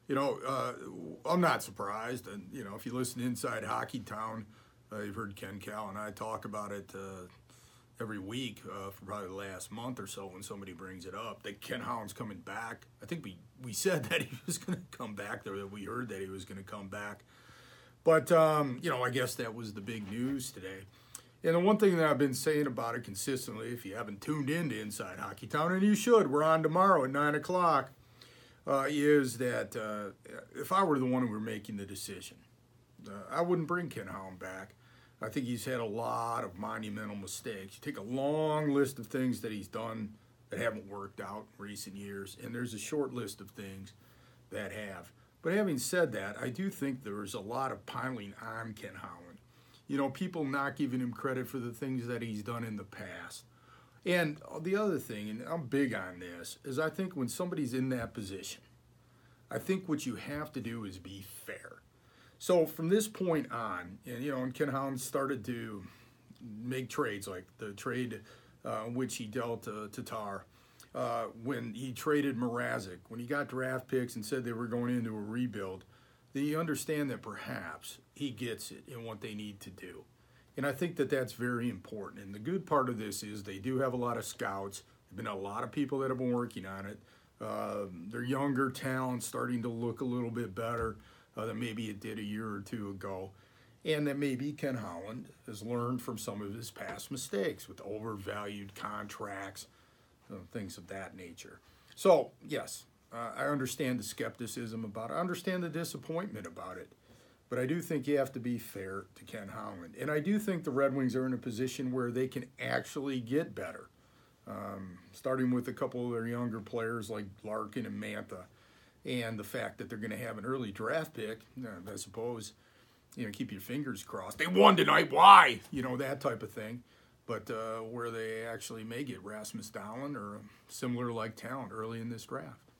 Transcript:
I'm not surprised. And, if you listen to Inside Hockey Town, you've heard Ken Cal and I talk about it every week for probably the last month or so when somebody brings it up, that Ken Holland's coming back. I think we said that he was going to come back there, that we heard that he was going to come back. But, I guess that was the big news today. And the one thing that I've been saying about it consistently, if you haven't tuned into Inside Hockey Town, and you should, we're on tomorrow at 9 o'clock, is that if I were the one who were making the decision, I wouldn't bring Ken Holland back. I think he's had a lot of monumental mistakes. You take a long list of things that he's done that haven't worked out in recent years, and there's a short list of things that have. But having said that, I do think there's a lot of piling on Ken Holland. People not giving him credit for the things that he's done in the past. And the other thing, and I'm big on this, is I think when somebody's in that position, I think what you have to do is be fair. So from this point on, and Ken Holland started to make trades, like the trade which he dealt Tatar, when he traded Mrazek, when he got draft picks and said they were going into a rebuild, then you understand that perhaps he gets it in what they need to do. And I think that that's very important. And the good part of this is they do have a lot of scouts. There have been a lot of people that have been working on it. Their younger talent starting to look a little bit better than maybe it did a year or two ago. And that maybe Ken Holland has learned from some of his past mistakes with overvalued contracts, things of that nature. So, yes, I understand the skepticism about it. I understand the disappointment about it. But I do think you have to be fair to Ken Holland. And I do think the Red Wings are in a position where they can actually get better, starting with a couple of their younger players like Larkin and Mantha, and the fact that they're going to have an early draft pick, I suppose, keep your fingers crossed. They won tonight, why? That type of thing. But where they actually may get Rasmus Dahlin or similar like talent early in this draft.